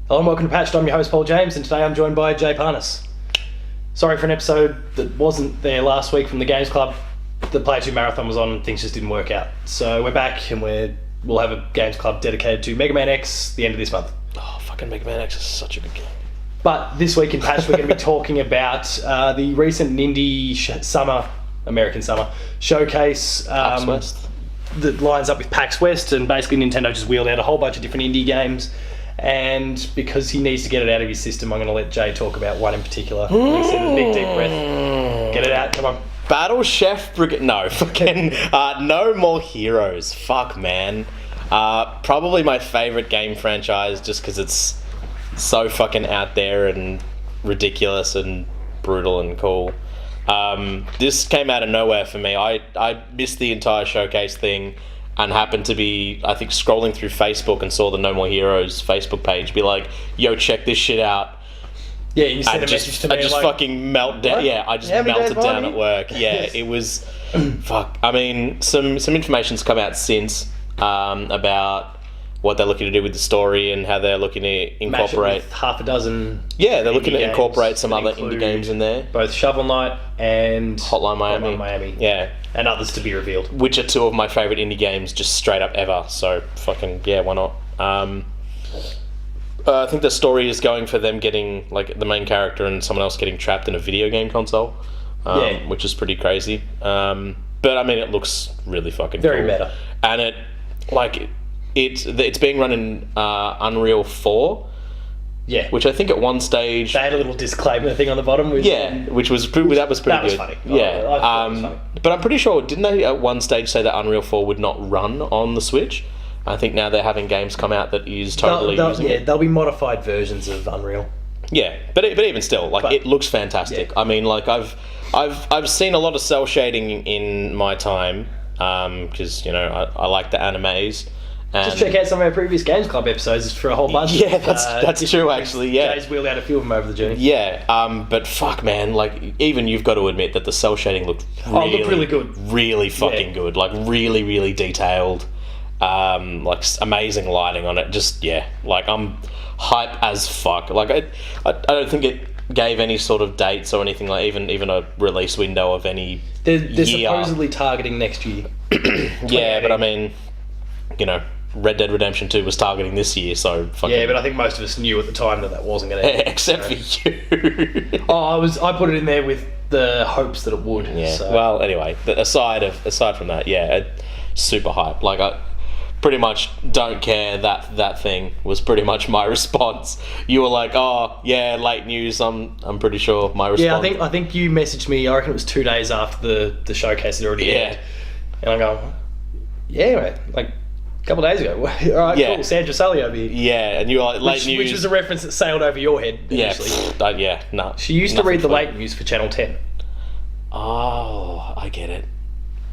Hello and welcome to Patched. I'm your host Paul James, and today I'm joined by Jay Parnas. Sorry for an episode that wasn't there last week from the Games Club. The Play 2 Marathon was on and things just didn't work out. So we're back and we'll have a Games Club dedicated to Mega Man X the end of this month. Oh, fucking Mega Man X is such a good game. But this week in Patch we're going to be talking about the recent Nindie American Summer Showcase. PAX West. That lines up with PAX West, and basically Nintendo just wheeled out a whole bunch of different indie games. And because he needs to get it out of his system, I'm going to let Jay talk about one in particular. He said a big deep breath. Get it out, come on. Battle Chef Brigade. No, fucking No More Heroes. Fuck, man. Probably my favourite game franchise just because it's so fucking out there and ridiculous and brutal and cool. This came out of nowhere for me. I missed the entire showcase thing and happened to be, I think, scrolling through Facebook and saw the No More Heroes Facebook page be like, yo, check this shit out. Yeah, you sent a message to me. I just like, fucking melt down. Yeah, I just melted down at work. Yeah, it was... fuck. I mean, some information's come out since about what they're looking to do with the story and how they're looking to incorporate... with half a dozen... Yeah, they're looking to incorporate some other indie games in there. Both Shovel Knight and... Hotline Miami. Yeah. And others to be revealed. Which are two of my favourite indie games, just straight up ever. So, fucking, yeah, why not? I think the story is going for them getting, like, the main character and someone else getting trapped in a video game console. Which is pretty crazy. But, I mean, it looks really fucking Very cool. meta. And it's being run in Unreal 4. Yeah. Which I think at one stage... They had a little disclaimer thing on the bottom. Which was pretty that good. Was funny. Yeah. I thought it was funny. But I'm pretty sure, didn't they at one stage say that Unreal 4 would not run on the Switch? I think now they're having games come out that is totally using it. There'll be modified versions of Unreal. Yeah, but even still, it looks fantastic. Yeah. I mean, like, I've seen a lot of cell shading in my time, because, I like the animes. Just check out some of our previous Games Club episodes for a whole bunch. Yeah, that's true, actually. Yeah, Jay's wheeled out a few of them over the journey. Yeah, but fuck, man, like, even you've got to admit that the cell shading looked really good, really fucking good, like really, really detailed, like amazing lighting on it. Just like I'm hype as fuck. Like I don't think it gave any sort of dates or anything, like even a release window of any. They're supposedly targeting next year. Yeah, but I mean, Red Dead Redemption 2 was targeting this year, so fucking... Yeah, but I think most of us knew at the time that wasn't going to happen. Except for you. I put it in there with the hopes that it would. Yeah. So. Well, anyway, aside from that, super hype. Like, I pretty much don't care. That thing was pretty much my response. You were like, oh, yeah, late news. I'm pretty sure my response... Yeah, I think you messaged me, I reckon it was 2 days after the showcase had already aired. And I go, yeah, mate, like... A couple of days ago. Alright, cool. Sandra Sully over here. Yeah, and you were like, late news. Which was a reference that sailed over your head initially. No. She used to read the late news for Channel 10. Oh, I get it.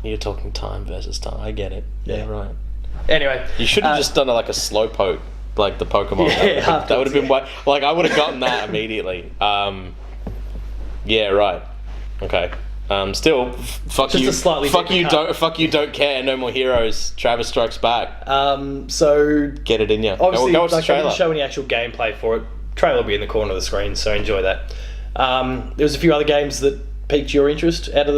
You're talking time versus time. I get it. Yeah, right. Anyway. You should have just done like a slow poke, like the Pokemon. Yeah, that would have been like I would have gotten that immediately. Yeah, right. Okay. Still, fuck you. Fuck you. Don't care. No More Heroes. Travis Strikes Back. So get it in you. Obviously, go watch the I trailer. didn't show any actual gameplay for it. Trailer will be in the corner of the screen, so enjoy that. There was a few other games that piqued your interest out of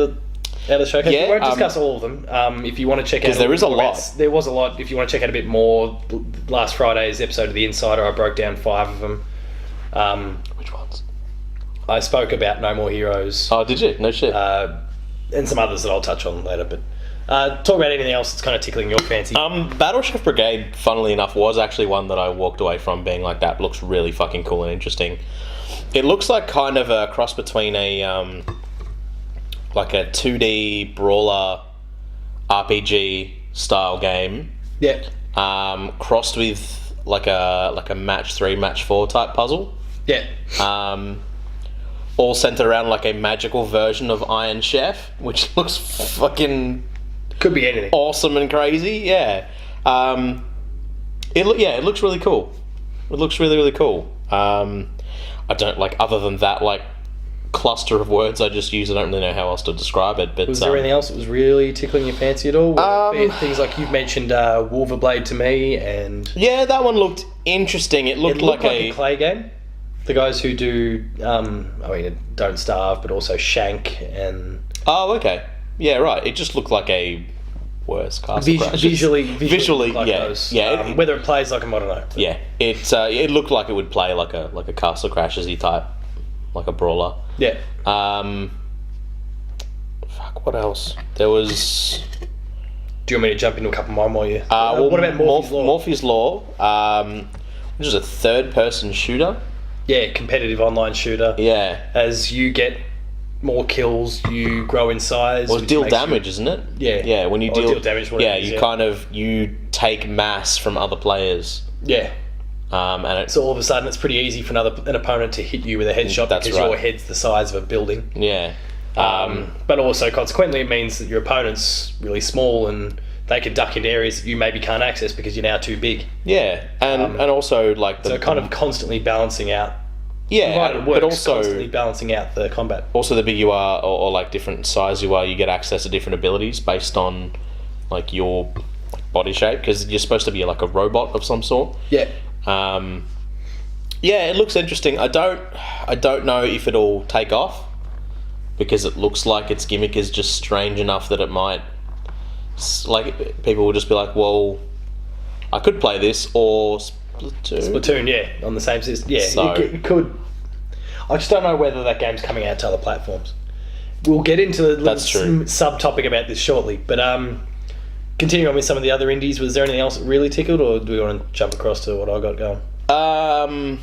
the showcase. Yeah, we won't discuss all of them. If you want to check out, because there is a lot. There was a lot. If you want to check out a bit more, last Friday's episode of The Insider, I broke down 5 of them. Which ones? I spoke about No More Heroes. Oh, did you? No shit. And some others that I'll touch on later. But talk about anything else that's kind of tickling your fancy. Battle Chef Brigade, funnily enough, was actually one that I walked away from being like, that looks really fucking cool and interesting. It looks like kind of a cross between a like a 2D brawler RPG style game. Yeah. Crossed with like a match 3, match 4 type puzzle. Yeah. All centered around like a magical version of Iron Chef, which looks fucking could be anything. Awesome and crazy. Yeah. It looks really cool. It looks really, really cool. I don't like, other than that, like cluster of words I just used. I don't really know how else to describe it. But Was there anything else that was really tickling your fancy at all? Be it things like you've mentioned Wolverblade to me, and yeah, that one looked interesting. It looked like a clay game. The guys who do, Don't Starve, but also Shank and... Oh, okay. Yeah, right. It just looked like a worse Castle Crashers. Visually, like yeah, those. yeah. Whether it plays like them, I don't know. Yeah, it looked like it would play like a Castle Crashers-y type, like a brawler. Yeah. Fuck. What else? There was. Do you want me to jump into a couple more while you? What about Morpheus Law? Morpheus Law, which is a third-person shooter. Yeah, competitive online shooter. Yeah. As you get more kills, you grow in size. Well, deal damage, isn't it? Yeah. Yeah, when you deal damage. You take mass from other players. Yeah. And so all of a sudden, it's pretty easy for an opponent to hit you with a headshot because your head's the size of a building. Yeah. But also, consequently, it means that your opponent's really small and they can duck into areas that you maybe can't access because you're now too big. Yeah, and also like so kind of constantly balancing out. Yeah, but also constantly balancing out the combat. Also, the bigger you are, or like different size you are, you get access to different abilities based on like your body shape because you're supposed to be like a robot of some sort. Yeah. Yeah, it looks interesting. I don't know if it'll take off because it looks like its gimmick is just strange enough that it might. Like people will just be like, well, I could play this or Splatoon, yeah, on the same system. Yeah, so, it could. I just don't know whether that game's coming out to other platforms. We'll get into the subtopic about this shortly, but continuing on with some of the other indies, was there anything else that really tickled, or do we want to jump across to what I got going?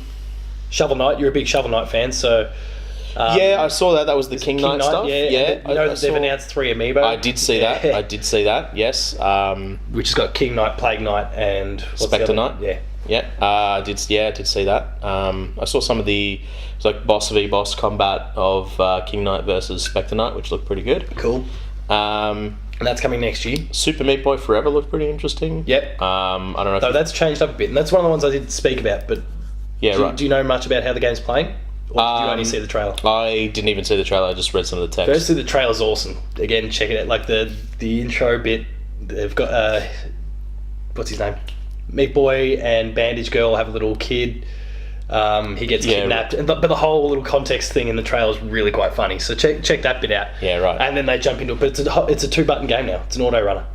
Shovel Knight, you're a big Shovel Knight fan, so... yeah, I saw that. That was the King Knight stuff. Yeah. They've announced 3 amiibo. I did see that. I did see that. Yes. Which has got King Knight, Plague Knight, and Spectre Knight. Yeah. Yeah. I did see that. I saw some of the boss v boss combat of King Knight versus Spectre Knight, which looked pretty good. Cool. And that's coming next year. Super Meat Boy Forever looked pretty interesting. Yep. I don't know. Though that's changed up a bit, and that's one of the ones I did speak about. But right. Do you know much about how the game's playing? Or did you only see the trailer? I didn't even see the trailer. I just read some of the text. Firstly, the trailer's awesome. Again, check it out. Like the intro bit, they've got what's his name? Meat Boy and Bandage Girl have a little kid. He gets kidnapped, but the whole little context thing in the trailer is really quite funny. So check that bit out. Yeah, right. And then they jump into it, but it's a 2-button game now. It's an auto runner.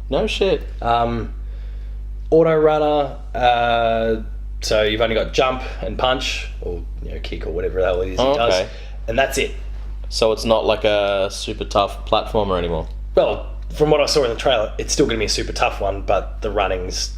No shit. Auto runner. So you've only got jump and punch, or kick, or whatever the hell it is it does, and that's it. So it's not like a super tough platformer anymore. Well, from what I saw in the trailer, it's still going to be a super tough one, but the running's...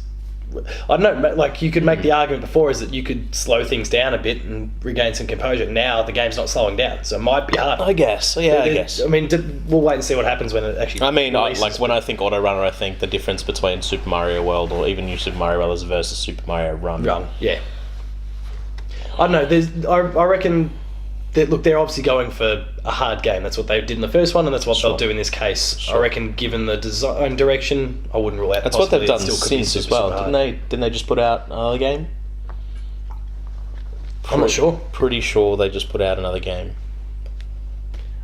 I don't know, like you could make the argument before is that you could slow things down a bit and regain some composure. Now the game's not slowing down, so it might be hard. I guess, yeah, I guess. I mean, we'll wait and see what happens when it actually... I mean, when I think auto runner, I think the difference between Super Mario World or even New Super Mario Bros. Versus Super Mario Run. Yeah. I don't know, I reckon... They're obviously going for a hard game. That's what they did in the first one, and that's what they'll do in this case. Sure. I reckon, given the design direction, I wouldn't rule out. That's what they've done since as well, didn't they? Didn't they just put out another game? I'm not sure. Pretty sure they just put out another game.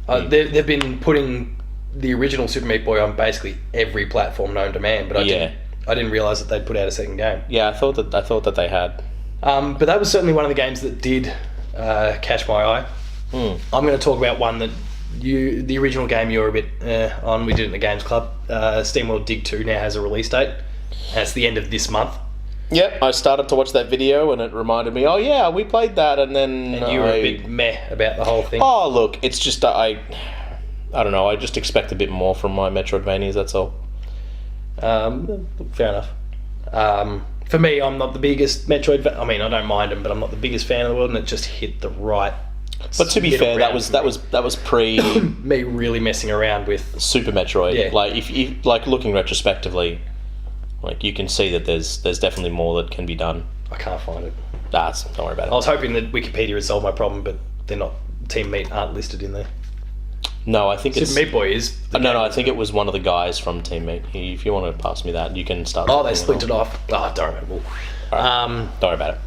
They've been putting the original Super Meat Boy on basically every platform known to man, but I didn't realise that they'd put out a second game. Yeah, I thought that they had. But that was certainly one of the games that did catch my eye. I'm going to talk about one that the original game you were a bit on. We did it in the Games Club. SteamWorld Dig 2 now has a release date. And it's the end of this month. Yep, I started to watch that video and it reminded me, oh yeah, we played that, and then... And you were a bit meh about the whole thing. Oh, look, it's just I don't know, I just expect a bit more from my Metroidvanias, that's all. Fair enough. For me, I'm not the biggest I mean, I don't mind them, but I'm not the biggest fan of the world, and it just hit the right... But to be fair, that was pre me really messing around with Super Metroid. Yeah. Like if you looking retrospectively, like you can see that there's definitely more that can be done. I can't find it. Don't worry about it. I was hoping that Wikipedia would solve my problem, but they're not. Team Meat aren't listed in there. No, I think Super Meat Boy is. No, I think it was one of the guys from Team Meat. If you want to pass me that, you can start. Oh, they split it off. Oh, don't remember. Right. Don't worry about it.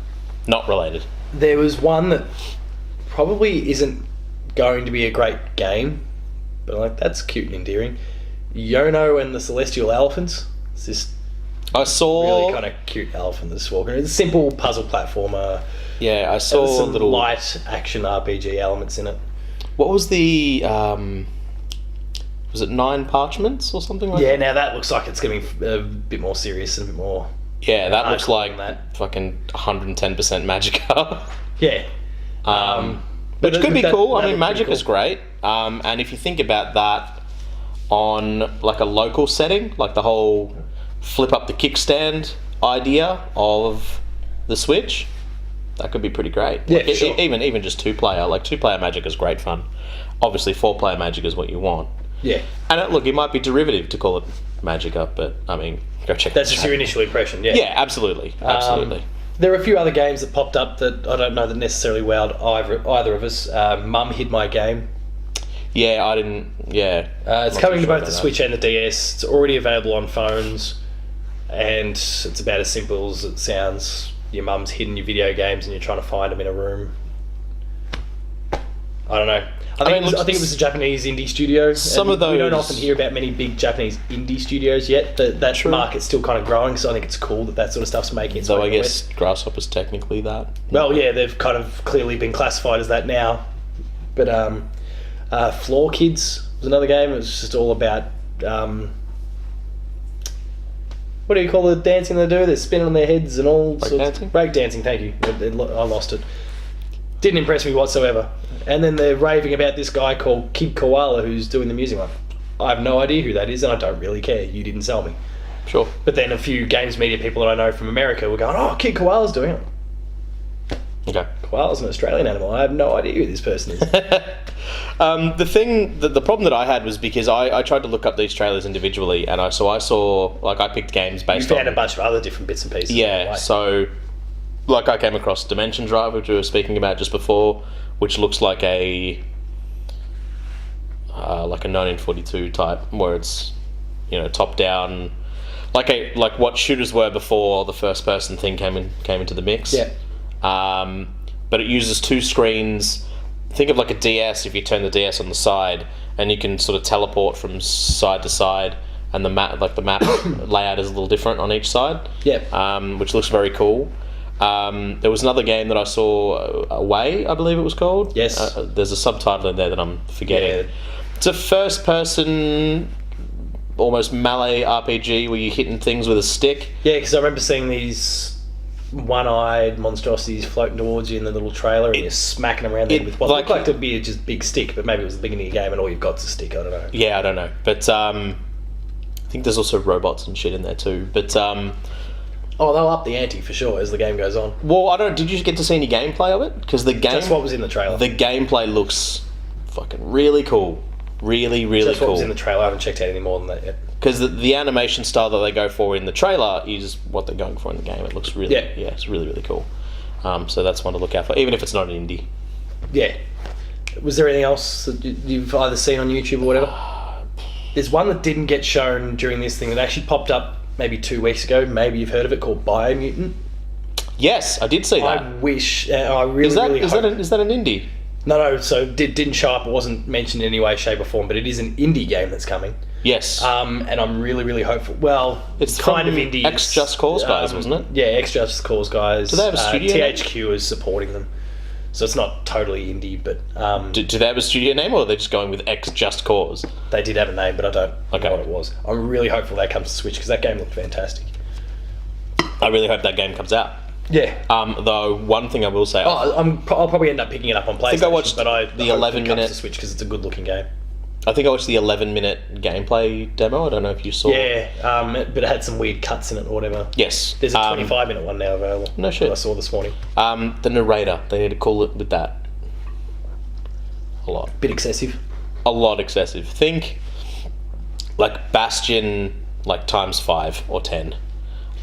Not related. There was one that probably isn't going to be a great game, but I'm like, that's cute and endearing. Yono and the Celestial Elephants. It's this I saw really kind of cute elephant that's walking. It's a simple puzzle platformer. Yeah, I saw There's some little light action RPG elements in it. What was the was it 9 parchments or something like Yeah, that? now that looks like it's going to be a bit more serious and a bit more. Yeah, that looks hardcore like than that. fucking 110% Magicka. Yeah. Which could be cool. I mean, looked Magic pretty is great. And if you think about that on like a local setting, like the whole flip up the kickstand idea of the Switch, that could be pretty great. Yeah, Like, sure. Even just 2-player. Like 2-player Magic is great fun. Obviously, 4-player Magic is what you want. Yeah. And look, it might be derivative to call it Magicka, but I mean, go check. That's the just chat. your initial impression, yeah. Yeah, absolutely. There are a few other games that popped up that I don't know that necessarily wowed either of us. Mum hid my game. Yeah, I didn't. Yeah, It's Not coming too to sure both the about Switch and the DS. It's already available on phones, and it's about as simple as it sounds. Your mum's hidden your video games, and you're trying to find them in a room. I don't know. I think it was a Japanese indie studio. Some and of we don't those- often hear about many big Japanese indie studios yet. That True. market's still kind of growing, so I think it's cool that sort of stuff's making its Though way I to the guess Grasshopper's technically that. Well, yeah, they've kind of clearly been classified as that now. But Floor Kids was another game. It was just all about what do you call the dancing they do? They're spinning on their heads and all sorts. Breakdancing? Breakdancing. Thank you. I lost it. Didn't impress me whatsoever. And then they're raving about this guy called Kid Koala who's doing the music. I have no idea who that is, and I don't really care. You didn't sell me. Sure. But then a few games media people that I know from America were going, "Oh, Kid Koala's doing it." Okay. Koala's an Australian animal. I have no idea who this person is. The problem that I had was because I tried to look up these trailers individually, and I saw like I picked games You based found on a bunch of other different bits and pieces. yeah. Like, So like I came across Dimension Drive, which we were speaking about just before, which looks like a 1942 type, where it's top down, like what shooters were before the first person thing came into the mix. Yeah. But it uses 2 screens. Think of like a DS if you turn the DS on the side, and you can sort of teleport from side to side, and the map layout is a little different on each side. Yeah. Which looks very cool. There was another game that I saw, Away, I believe it was called. Yes. There's a subtitle in there that I'm forgetting. Yeah. It's a first-person, almost melee RPG where you're hitting things with a stick. Yeah, because I remember seeing these one-eyed monstrosities floating towards you in the little trailer, and you're smacking them around there with what looked like to be a just big stick, but maybe it was the beginning of the game and all you've got's a stick. I don't know. Yeah, I don't know, but I think there's also robots and shit in there too. But Oh, they'll up the ante for sure as the game goes on. well, I don't. Did you get to see any gameplay of it? Because the game, That's what was in the trailer. the gameplay looks fucking really cool. Really, really That's what was cool. in the trailer. I haven't checked out any more than that yet. Because the animation style that they go for in the trailer is what they're going for in the game. It looks really, Yeah. it's really, really cool. So that's one to look out for, even if it's not an indie. Yeah. Was there anything else that you've either seen on YouTube or whatever? There's one that didn't get shown during this thing that actually popped up maybe 2 weeks ago. Maybe you've heard of it, called Biomutant. Yes, I did see that. I wish, I really, Is that really hope. is that an indie? No, so didn't show up. It wasn't mentioned in any way, shape or form, but it is an indie game that's coming. Yes. And I'm really, really hopeful. Well, It's kind of from indie. Ex Just Cause guys, wasn't it? Yeah, Ex Just Cause guys. Do they have a studio name? THQ is supporting them. So it's not totally indie, but Do they have a studio name, or are they just going with Ex Just Cause? they did have a name, but I don't Okay. know what it was. I'm really hopeful that comes to Switch because that game looked fantastic. I really hope that game comes out. Yeah. Though one thing I will say, I'll probably end up picking it up on PlayStation. think I watched but I the hope 11 it comes minute- to Switch because it's a good looking game. I think I watched the 11-minute gameplay demo. I don't know if you saw. Yeah, but it had some weird cuts in it or whatever. Yes. There's a 25-minute one now available. No shit. that I saw this morning. The narrator. They need to call it with that. A lot. Bit excessive. A lot excessive. Think like Bastion, like times 5 or 10.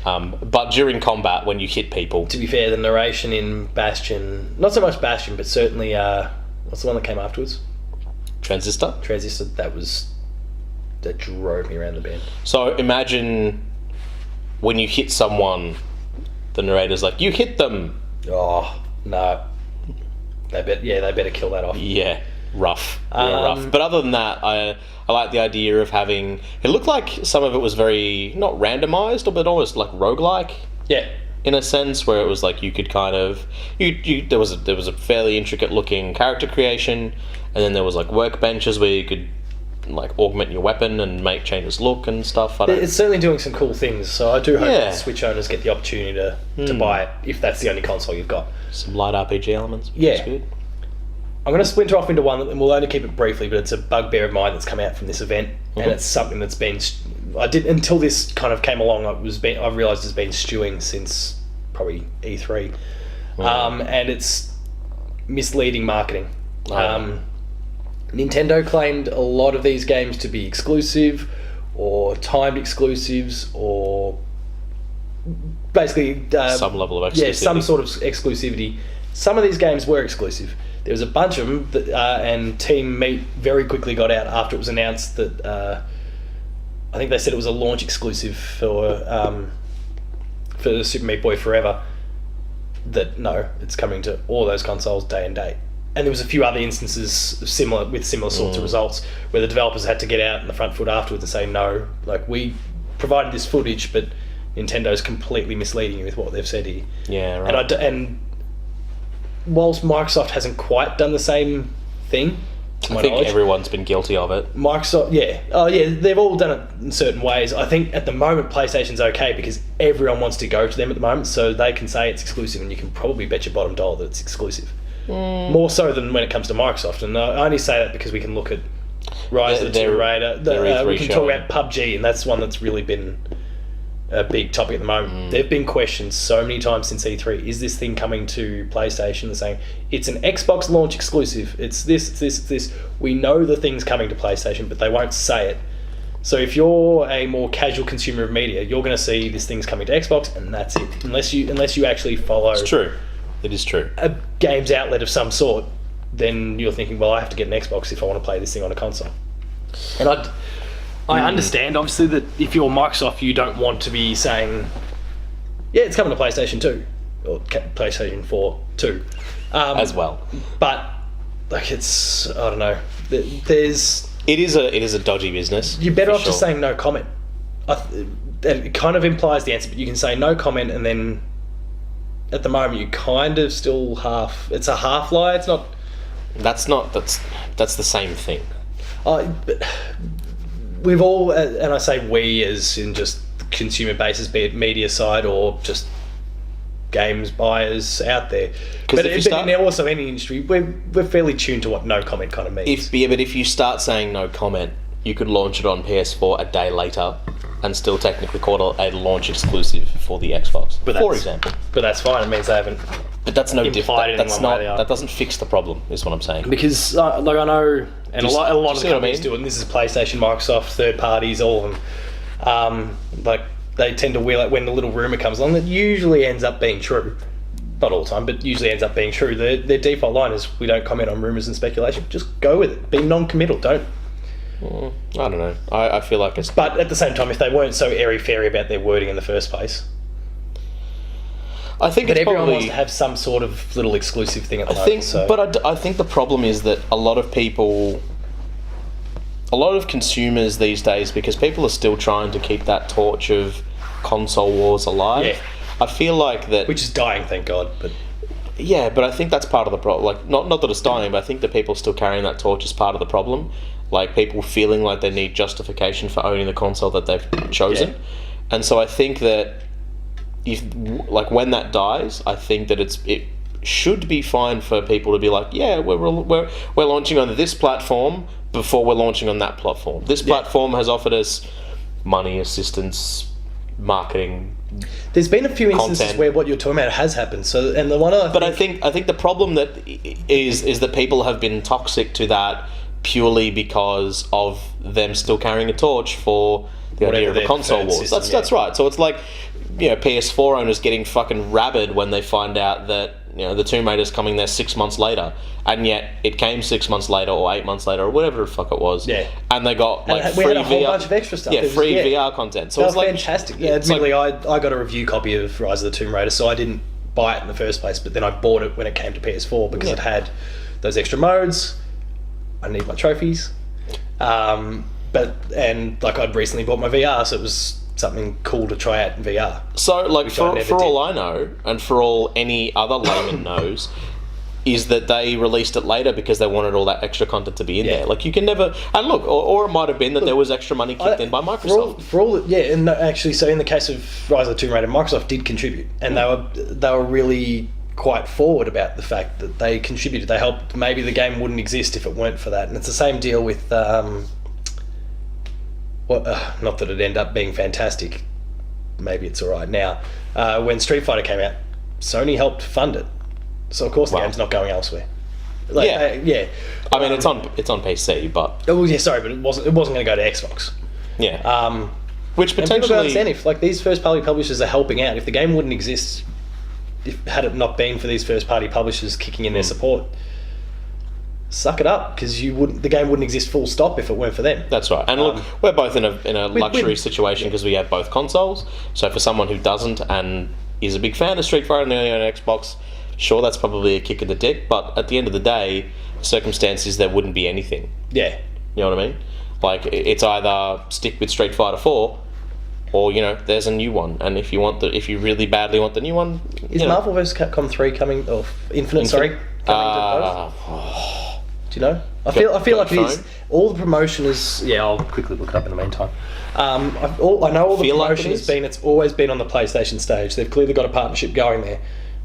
But during combat, when you hit people, To be fair, the narration in Bastion, not so much Bastion, but certainly, what's the one that came afterwards? Transistor. Transistor, that drove me around the bend. So imagine when you hit someone, the narrator's like, "You hit them." Oh, no. They better kill that off. Yeah. rough. But other than that, I like the idea of having... It looked like some of it was very, not randomised, but almost like roguelike. Yeah. In a sense, where it was like you could kind of... there was a fairly intricate looking character creation, and then there was like workbenches where you could like augment your weapon and make changes look and stuff. It's certainly doing some cool things, so I do hope that Switch owners get the opportunity to buy it if that's the only console you've got. Some light RPG elements, which is good. I'm going to splinter off into one, and we'll only keep it briefly, but it's a bugbear of mine that's come out from this event, and it's something that's been... until this kind of came along, I realised it's been stewing since probably E3, and it's misleading marketing. Nintendo claimed a lot of these games to be exclusive, or timed exclusives, or basically... some level of exclusivity. Yeah, some sort of exclusivity. Some of these games were exclusive. There was a bunch of them, that, and Team Meat very quickly got out after it was announced that... I think they said it was a launch exclusive for the Super Meat Boy Forever. That, no, it's coming to all those consoles day and date. And there was a few other instances similar sorts of results where the developers had to get out in the front foot afterwards and say, no, like, we provided this footage, but Nintendo's completely misleading you with what they've said here. Yeah, right. And whilst Microsoft hasn't quite done the same thing, to my knowledge, I think everyone's been guilty of it. Microsoft, they've all done it in certain ways. I think at the moment PlayStation's okay because everyone wants to go to them at the moment, so they can say it's exclusive, and you can probably bet your bottom dollar that it's exclusive. More so than when it comes to Microsoft, and I only say that because we can look at Rise of the Tomb Raider. We can talk about PUBG, and that's one that's really been a big topic at the moment. There have been questions so many times since E3, is this thing coming to PlayStation? They're saying, it's an Xbox launch exclusive, it's this. We know the thing's coming to PlayStation, but they won't say it. So if you're a more casual consumer of media, you're going to see this thing's coming to Xbox, and that's it. Unless you actually follow... It's true. It is true. A games outlet of some sort, then you're thinking, well, I have to get an Xbox if I want to play this thing on a console. And I understand, obviously, that if you're Microsoft, you don't want to be saying, yeah, it's coming to PlayStation 2, or PlayStation 4 too. As well. But, like, it's, I don't know, there's... It is a dodgy business. You're better off just saying no comment. It kind of implies the answer, but you can say no comment, and then at the moment you kind of still it's a half lie. It's not... That's the same thing. But we've all, and I say we as in just consumer basis, be it media side or just games buyers out there. But also any industry, we're fairly tuned to what no comment kind of means. But if you start saying no comment, you could launch it on PS4 a day later and still technically call it a launch exclusive for the Xbox, for example. But that's fine. It means they haven't. But that's no different. That doesn't fix the problem, is what I'm saying. Because I know, and a lot of companies do it, and this is PlayStation, Microsoft, third parties, all of them. Like, they tend to wheel out when the little rumour comes along that usually ends up being true. Not all the time, but usually ends up being true. Their default line is, we don't comment on rumours and speculation. Just go with it. Be non-committal. Don't. I don't know. I feel like it's... But at the same time, if they weren't so airy-fairy about their wording in the first place... I think everyone wants to have some sort of little exclusive thing at the moment. But I think the problem is that a lot of consumers these days, because people are still trying to keep that torch of console wars alive. Yeah. I feel like that... Which is dying, thank God. But yeah, but I think that's part of the problem. Like, not that it's dying, but I think that people still carrying that torch is part of the problem. Like, people feeling like they need justification for owning the console that they've chosen. Yeah. And so I think that when that dies, I think that it should be fine for people to be like, yeah, we're launching on this platform before we're launching on that platform. This platform has offered us money, assistance, marketing. There's been a few instances where what you're talking about has happened. So, and the one I think the problem that is that people have been toxic to that purely because of them still carrying a torch for the idea of a console wars. That's right. So it's like, PS4 owners getting fucking rabid when they find out that the Tomb Raider's coming there 6 months later, and yet it came 6 months later or 8 months later or whatever the fuck it was. Yeah. And they got we had a whole bunch of extra stuff. Yeah, free VR content. So that it's was fantastic. Yeah, admittedly, I got a review copy of Rise of the Tomb Raider, so I didn't buy it in the first place, but then I bought it when it came to PS4 because it had those extra modes. I need my trophies. I'd recently bought my VR, so it was something cool to try out in VR. So, like, for did. all I know, and for all any other layman knows, is that they released it later because they wanted all that extra content to be in there. Like, you can never... And look, or it might have been that there was extra money kicked in by Microsoft. Actually, so in the case of Rise of the Tomb Raider, Microsoft did contribute, and they were really quite forward about the fact that they contributed. They helped. Maybe the game wouldn't exist if it weren't for that. And it's the same deal with... not that it'd end up being fantastic. Maybe it's all right now. When Street Fighter came out, Sony helped fund it. So of course the game's not going elsewhere. I mean, it's on PC, but but it wasn't going to go to Xbox. Yeah. Which And people don't potentially, understand if these first party publishers are helping out. If the game wouldn't exist, had it not been for these first party publishers kicking in their support, suck it up, because the game wouldn't exist full stop if it weren't for them. that's right. And look, we're both in a luxury situation because we have both consoles. So for someone who doesn't and is a big fan of Street Fighter and only on Xbox, sure, that's probably a kick in the dick, but at the end of the day, circumstances, there wouldn't be anything. Yeah. You know what I mean? Like, it's either stick with Street Fighter 4, or, there's a new one. And if you really badly want the new one... Is Marvel vs. Capcom 3 coming... Or Infinite, coming to both? Do you know? I feel like it is. All the promotion is... Yeah, I'll quickly look it up in the meantime. I know all the promotion has been... It's always been on the PlayStation stage. They've clearly got a partnership going there.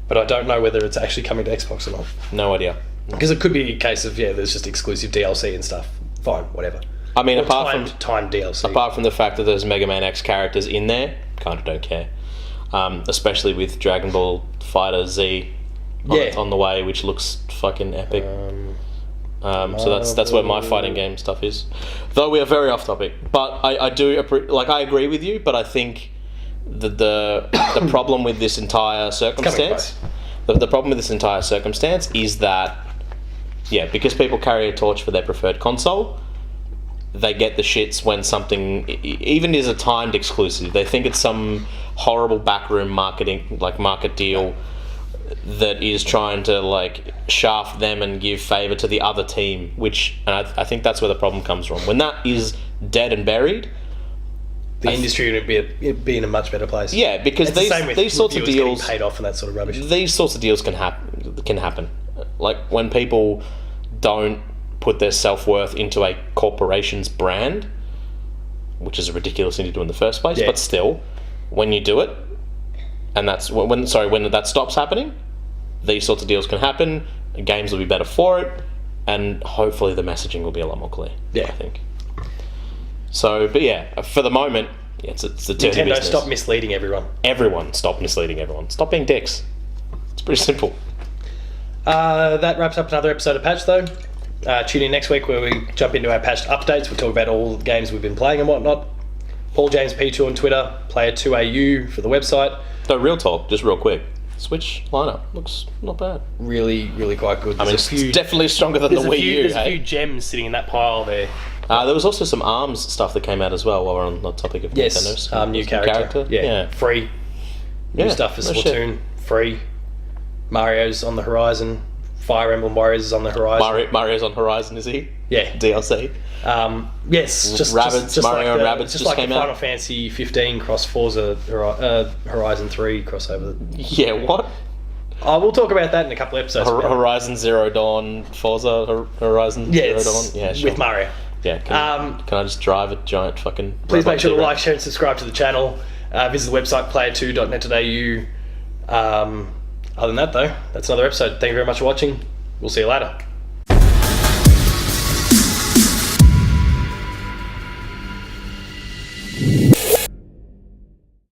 But I don't know whether it's actually coming to Xbox or not. No idea. Because it could be a case of, there's just exclusive DLC and stuff. Fine, whatever. I mean, Or apart from timed DLC. Apart from the fact that there's Mega Man X characters in there, kind of don't care. Especially with Dragon Ball Fighter Z on the way, which looks fucking epic. So that's where my fighting game stuff is. Though we are very off topic, but I agree with you. But I think the problem with this entire circumstance, the problem with this entire circumstance is that because people carry a torch for their preferred console, they get the shits when something even is a timed exclusive. They think it's some horrible backroom market deal that is trying to shaft them and give favour to the other team, and I think that's where the problem comes from. When that is dead and buried, the industry would be in a much better place. Yeah, because these sorts of deals paid off and that sort of rubbish. These sorts of deals can happen. Like when people don't put their self-worth into a corporation's brand, which is a ridiculous thing to do in the first place, but still, when you do it, and when that stops happening, these sorts of deals can happen, games will be better for it, and hopefully the messaging will be a lot more clear. I think. So, but for the moment, it's a dirty Nintendo, business. stop misleading everyone. Everyone, stop misleading everyone. Stop being dicks. It's pretty simple. That wraps up another episode of Patch, though. Tune in next week where we jump into our patched updates. We'll talk about all the games we've been playing and whatnot. Paul James P2 on Twitter, Player2AU for the website. So, real talk, just real quick. Switch lineup looks not bad. Really, really quite good. It's definitely stronger than the Wii U. There's a few gems sitting in that pile there. There was also some ARMS stuff that came out as well while we're on the topic of Nintendo. New character. Yeah. Free. New stuff for Splatoon. Free. Mario's on the horizon. Fire Emblem Warriors is on the horizon. Mario's on horizon, is he? Yeah. DLC. Yes. Just Mario and Rabbids just just like came the out. Final Fantasy 15 cross Forza Horizon 3 crossover. Yeah, what? We'll talk about that in a couple of episodes. Horizon Zero Dawn, Forza Horizon Zero Dawn. Yeah, sure. With Mario. Yeah, can I just drive a giant fucking... Please make sure to like, share and subscribe to the channel. Visit the website player2.net.au. Other than that, though, that's another episode. Thank you very much for watching. We'll see you later.